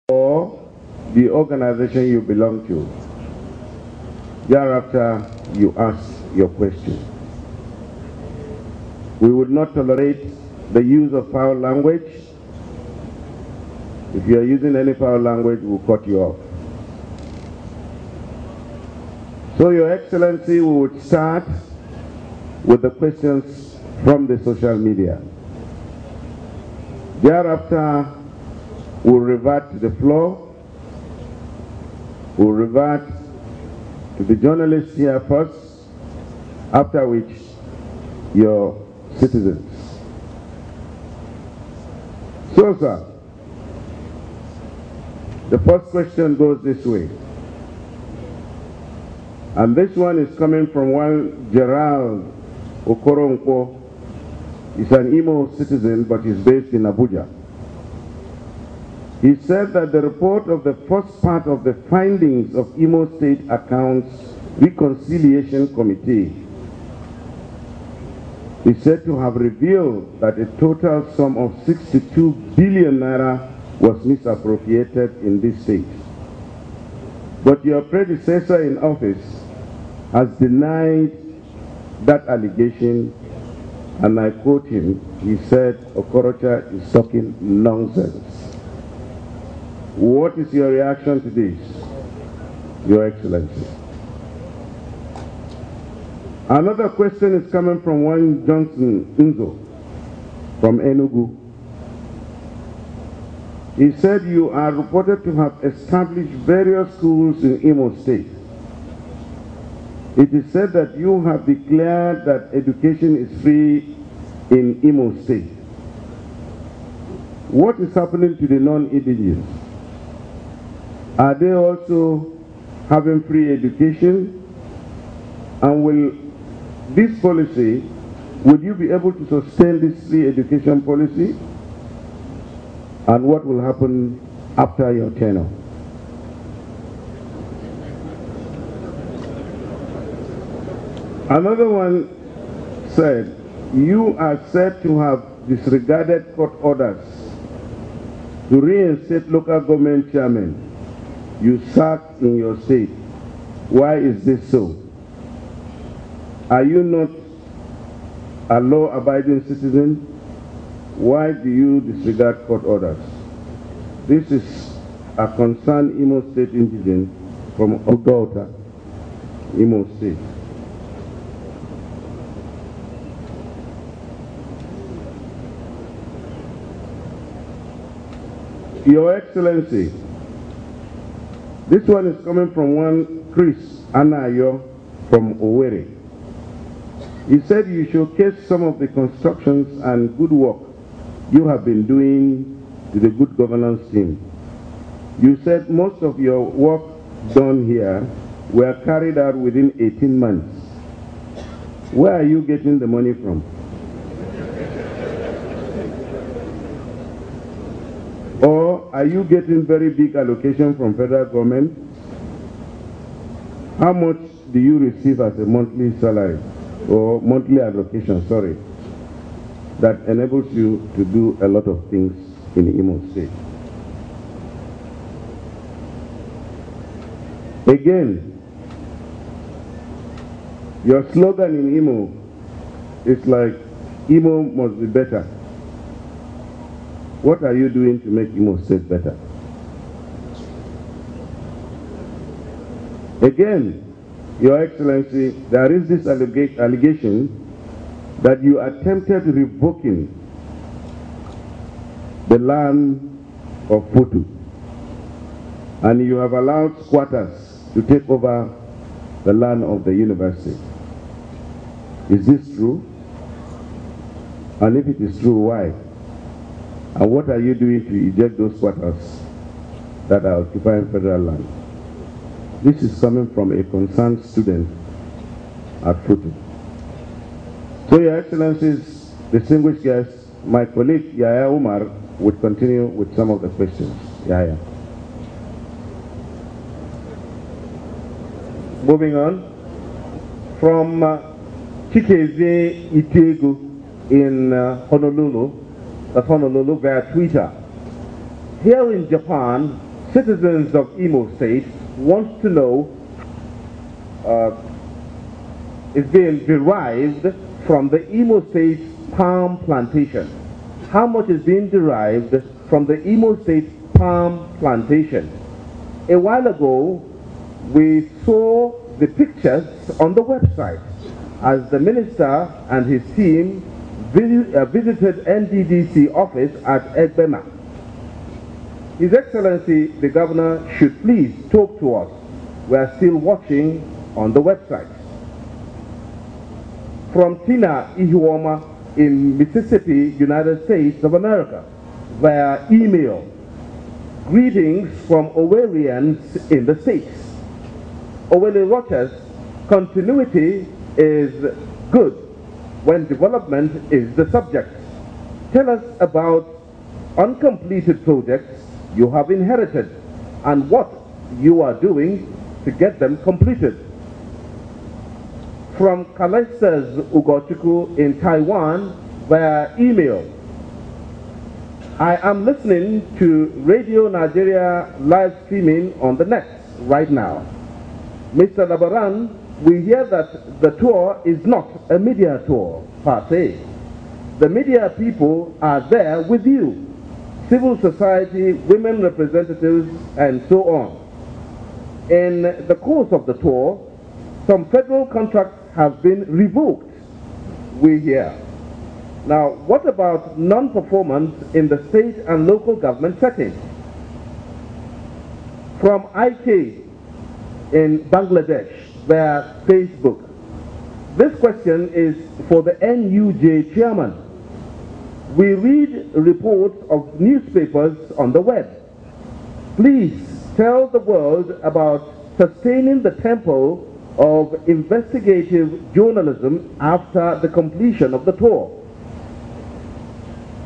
or the organization you belong to. Thereafter, you ask your question. We would not tolerate the use of foul language. If you are using any foul language, we'll cut you off. So, Your Excellency, we would start with the questions from the social media. Thereafter, we'll revert to the floor. We'll revert to the journalists here first, after which your citizens. So, sir, the first question goes this way. And this one is coming from one Gerald Okoronkwo. He's an Imo citizen, but he's based in Abuja. He said that the report of the first part of the findings of Imo State Accounts Reconciliation Committee is said to have revealed that a total sum of 62 billion naira was misappropriated in this state. But your predecessor in office has denied that allegation, and I quote him, he said Okorocha is talking nonsense. What is your reaction to this, Your Excellency? Another question is coming from one Johnson Nzo from Enugu. He said you are reported to have established various schools in Imo State. It is said that you have declared that education is free in Imo State. What is happening to the non-indigenous? Are they also having free education? And will this policy, would you be able to sustain this free education policy? And what will happen after your tenure? Another one said, you are said to have disregarded court orders to reinstate local government chairmen you sacked in your state. Why is this so? Are you not a law-abiding citizen? Why do you disregard court orders? This is a concerned Imo State indigen from Ogauta, Imo State. Your Excellency, this one is coming from one Chris Anayo from Owerri. He said you showcase some of the constructions and good work you have been doing to the good governance team. You said most of your work done here were carried out within 18 months. Where are you getting the money from? Or are you getting very big allocation from federal government? How much do you receive as a monthly salary or monthly allocation, sorry, that enables you to do a lot of things in Imo State? Again, your slogan in Imo is like, Imo must be better. What are you doing to make Imo State better? Again, Your Excellency, there is this allegation that you attempted revoking the land of Futu, and you have allowed squatters to take over the land of the university. Is this true? And if it is true, why? And what are you doing to eject those squatters that are occupying federal land? This is coming from a concerned student at Futu. So, Your Excellencies, distinguished guests, my colleague Yaya Umar would continue with some of the questions. Yaya. Moving on, from Chikeze Itegu in Honolulu via Twitter. Here in Japan, citizens of Imo State want to know is being derived from the Imo State palm plantation. How much is being derived from the Imo State palm plantation? A while ago, we saw the pictures on the website as the minister and his team visited NDDC office at Egbema. His Excellency, the Governor, should please talk to us. We are still watching on the website. From Tina Ihuoma in Mississippi, United States of America, via email. Greetings from Owerians in the States. Owele Rochas, continuity is good when development is the subject. Tell us about uncompleted projects you have inherited and what you are doing to get them completed. From Kalestas Ugochukwu in Taiwan via email. I am listening to Radio Nigeria live streaming on the net right now. Mr. Labaran, we hear that the tour is not a media tour per se. The media people are there with you. Civil society, women representatives, and so on. In the course of the tour, some federal contracts have been revoked, we hear. Now, what about non-performance in the state and local government setting? From IK in Bangladesh, via Facebook. This question is for the NUJ chairman. We read reports of newspapers on the web. Please tell the world about sustaining the tempo of investigative journalism after the completion of the tour.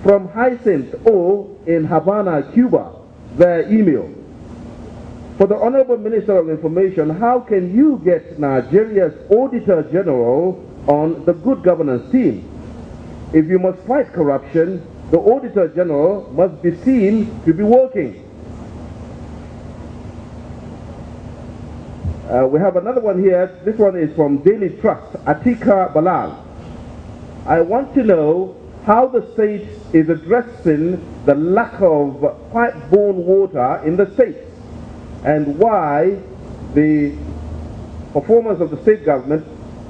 From Hyacinth O in Havana, Cuba, via email. For the Honorable Minister of Information, how can you get Nigeria's Auditor General on the good governance team? If you must fight corruption, the Auditor General must be seen to be working. We have another one here. This one is from Daily Trust, Atika Balal. I want to know how the state is addressing the lack of pipe-borne water in the state and why the performance of the state government,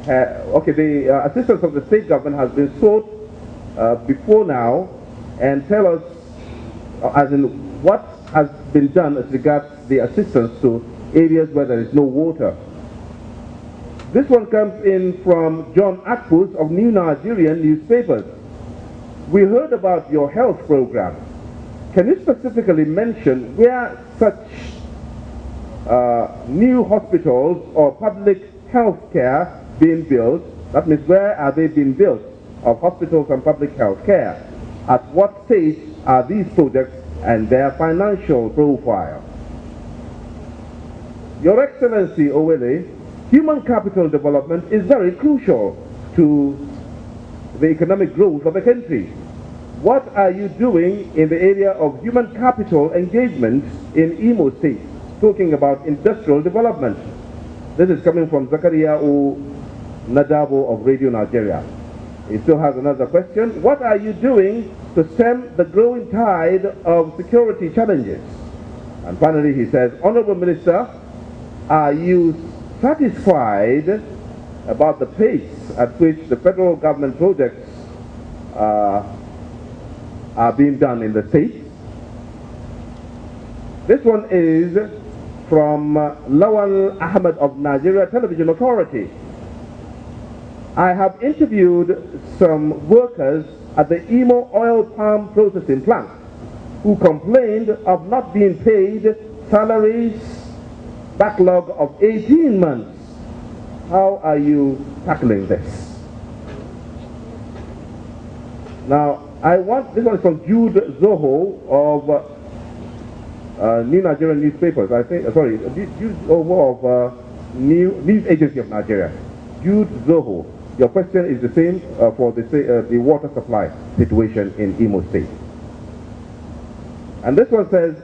the assistance of the state government has been sought before now, and tell us as in what has been done as regards the assistance to areas where there is no water. This one comes in from John Akpus of New Nigerian Newspapers. We heard about your health program. Can you specifically mention where such new hospitals or public health care being built? That means where are they being built of hospitals and public health care? At what stage are these projects and their financial profile? Your Excellency Owele, human capital development is very crucial to the economic growth of a country. What are you doing in the area of human capital engagement in Imo State? Talking about industrial development. This is coming from Zakaria O. Nadabo of Radio Nigeria. He still has another question. What are you doing to stem the growing tide of security challenges? And finally he says, Honorable Minister, are you satisfied about the pace at which the federal government projects are being done in the state? This one is from Lawal Ahmed of Nigeria Television Authority. I have interviewed some workers at the Imo oil palm processing plant who complained of not being paid salaries, backlog of 18 months. How are you tackling this? Now, this one is from Jude Zoho of New Nigerian Newspapers. I think, Jude Zoho of News Agency of Nigeria. Jude Zoho. Your question is the same for the water supply situation in Imo State. And this one says,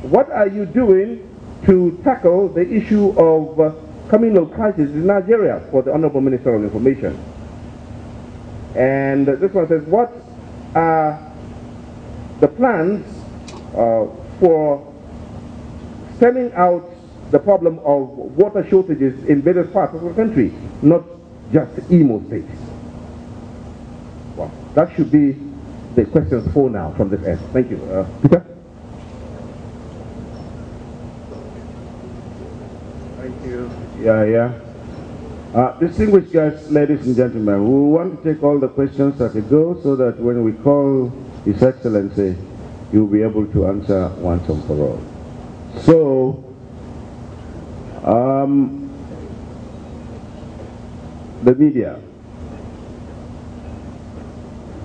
what are you doing to tackle the issue of communal crisis in Nigeria for the Honorable Minister of Information? And this one says, what are the plans for stemming out the problem of water shortages in various parts of the country, not just Imo State? Well, that should be the questions for now from this end. Thank you. Peter? Thank you. Yeah. Distinguished guests, ladies and gentlemen, we want to take all the questions at a go so that when we call His Excellency, you'll be able to answer once and for all. So, the media.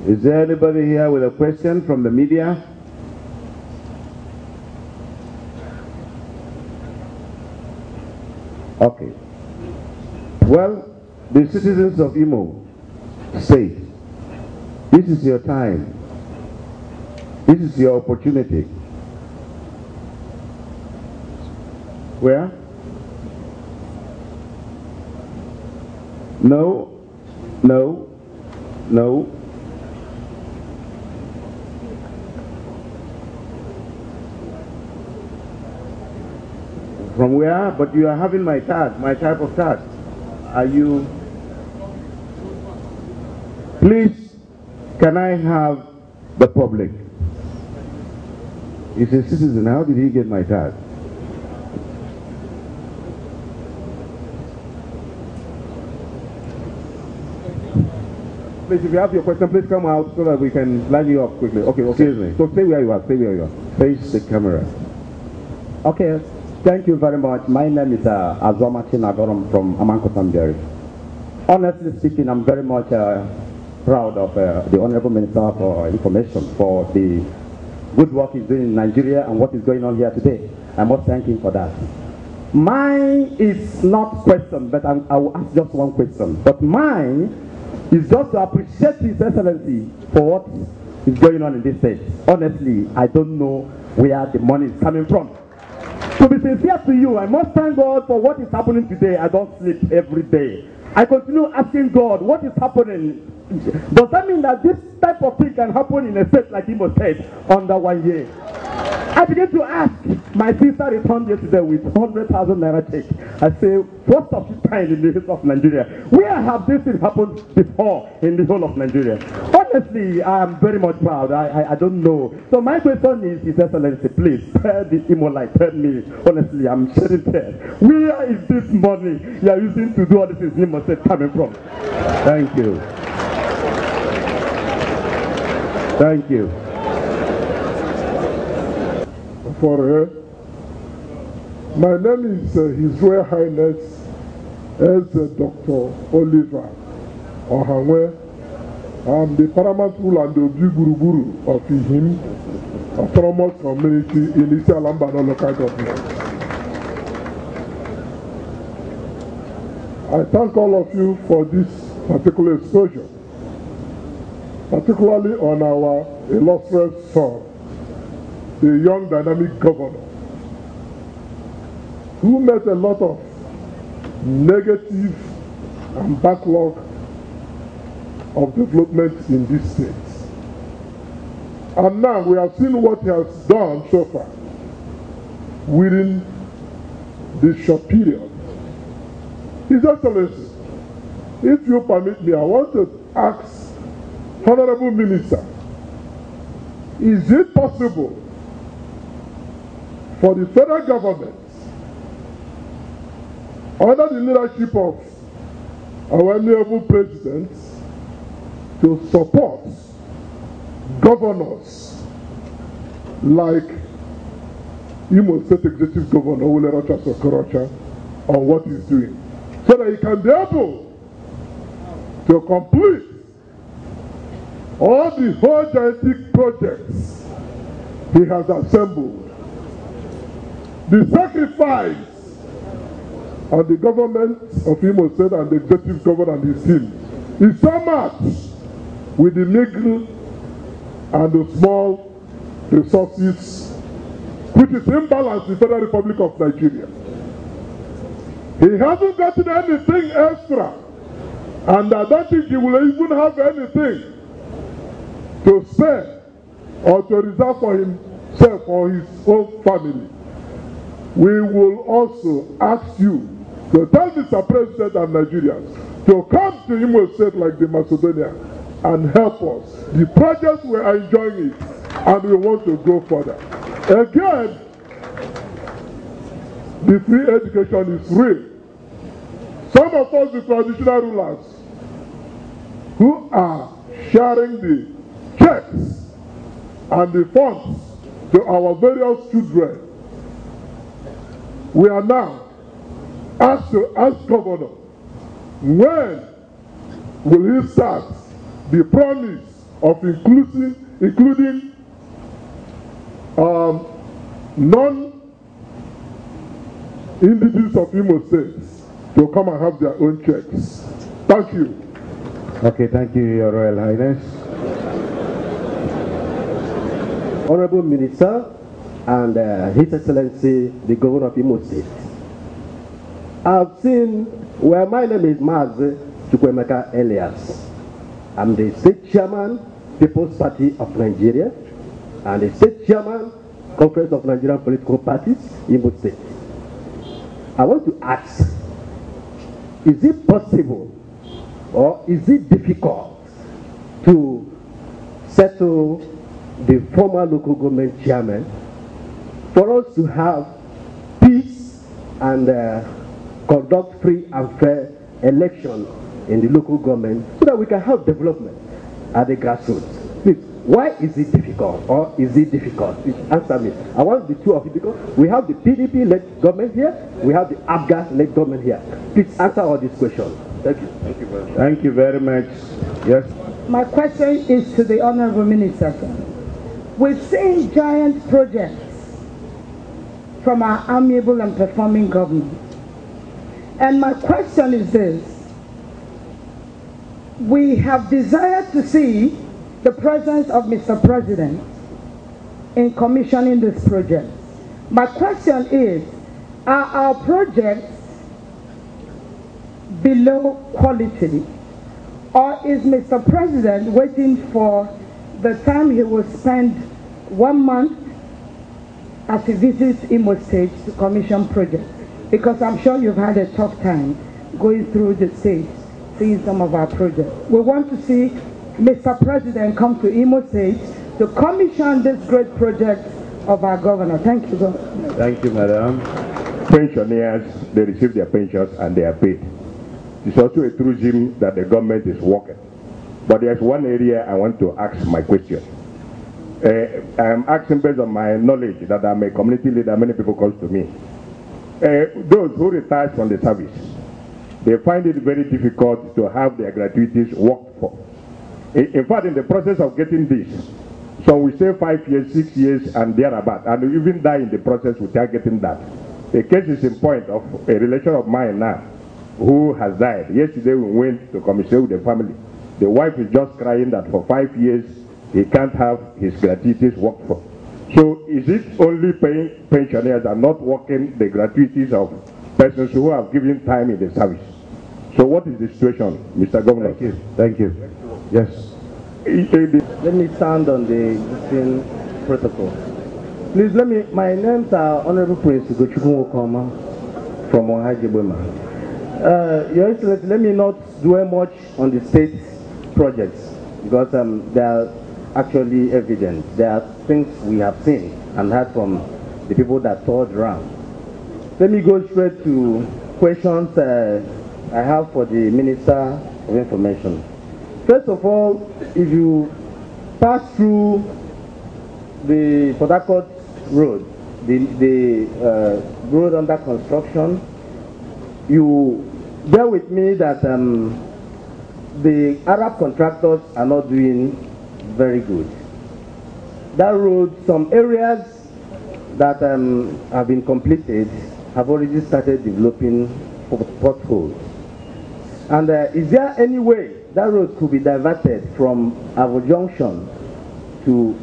Is there anybody here with a question from the media? Okay. Well, the citizens of Imo State, this is your time. This is your opportunity. Where? No. From where? But you are having my tag, my type of tag. Are you? Please, can I have the public? He's a citizen. How did he get my tag? Please, if you have your question, please come out so that we can line you up quickly. Okay. Excuse me. So stay where you are. Stay where you are. Face the camera. Okay. Thank you very much. My name is Azoma Chinagorom from Amanko Samjari. Honestly speaking, I'm very much proud of the Honorable Minister for Information for the good work he's doing in Nigeria and what is going on here today. I must thank him for that. Mine is not question, but I will ask just one question. But mine is just to appreciate His Excellency for what is going on in this state. Honestly, I don't know where the money is coming from. To be sincere to you, I must thank God for what is happening today. I don't sleep every day. I continue asking God, what is happening? Does that mean that this type of thing can happen in a state like Imo State under 1 year? I begin to ask. My sister returned yesterday with 100,000 naira check. I say, first of its kind in the history of Nigeria. Where have this thing happened before in the whole of Nigeria? Honestly, I am very much proud. I don't know. So my question is, His Excellency, please tell the Imolite, tell me. Honestly, I'm shedding tears. Where is this money you are using to do all this in Imo State coming from? Thank you. Thank you. For her. My name is His Royal Highness as Dr. Oliver Ohanwe. I'm the paramount ruler and the Obi-Buruburu of Ihim Autonomous Community in Isi Alambano local government. I thank all of you for this particular exposure, particularly on our illustrious son, the young dynamic governor, who met a lot of negative and backlog of development in this state. And now we have seen what he has done so far within this short period. His Excellency, if you permit me, I want to ask Honorable Minister, is it possible for the federal government, under the leadership of our amiable president, to support governors like Imo State Executive Governor Olusegun Obasanjo on what he's doing, so that he can be able to complete all the whole gigantic projects he has assembled. The sacrifice on the government of Imo State and the executive governor and his team is so much with the middle and the small resources which is imbalanced in the Federal Republic of Nigeria. He hasn't gotten anything extra, and I don't think he will even have anything to spare or to reserve for himself or his own family. We will also ask you to tell Mr. President and Nigerians to come to Imo State like the Macedonia and help us. The projects we are enjoying it, and we want to go further. Again, the free education is real. Some of us, the traditional rulers, who are sharing the checks and the funds to our various children, we are now asked to ask Governor, when will he start the promise of including non-indigenous of Imo State to come and have their own checks. Thank you. Okay, thank you, Your Royal Highness. Honorable Minister and His Excellency, the Governor of Imo State. I've seen where my name is Mazi Chukwemeka Elias. I'm the State Chairman, People's Party of Nigeria, and the State Chairman, Conference of Nigerian Political Parties, Imo State. I want to ask, is it possible or is it difficult to settle the former local government chairman for us to have peace and conduct free and fair elections in the local government so that we can have development at the grassroots? Please, why is it difficult or is it difficult? Please answer me. I want the two of you because we have the PDP-led government here, we have the ABGA-led government here. Please answer all these questions. Thank you. Thank you very much. Thank you very much. Yes. My question is to the Honorable Minister. We've seen giant projects from our amiable and performing government. And my question is this. We have desired to see the presence of Mr. President in commissioning this project. My question is, are our projects below quality, or is Mr. President waiting for the time he will spend 1 month as he visits Imo State to commission projects? Because I'm sure you've had a tough time going through the state, seeing some of our projects. We want to see Mr. President come to Imo State to commission this great project of our governor. Thank you, Governor. Thank you, Madam. Pensioners, they receive their pensions and they are paid. It's also a truism that the government is working. But there's one area I want to ask my question. I'm asking based on my knowledge that I'm a community leader, many people come to me. Those who retire from the service, they find it very difficult to have their gratuities worked for. In fact, in the process of getting this, some will stay 5 years, 6 years, and thereabout, and even die in the process without getting that. A case is in point of a relation of mine now, who has died. Yesterday we went to commiserate with the family. The wife is just crying that for 5 years he can't have his gratuities worked for. So is it only paying pensioners and not working the gratuities of persons who have given time in the service? So what is the situation, Mr. Governor? Thank you. Thank you. Yes. Let me stand on the existing protocol. Please let me, my names are Honorable Prince Ugochukwu Okoma from Ohajibwema. Your Excellency, let me not dwell much on the state projects because they are actually evident. There are things we have seen and heard from the people that toured around. Let me go straight to questions I have for the Minister of Information. First of all, if you pass through the Port Harcourt Road, the road under construction, you bear with me that the Arab contractors are not doing very good. That road, some areas that have been completed have already started developing potholes. And is there any way that road could be diverted from Avo Junction to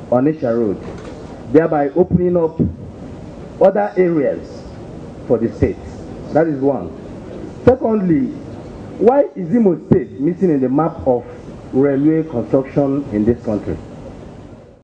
Onitsha Road? thereby opening up other areas for the state. That is one. Secondly, why is Imo State missing in the map of railway construction in this country?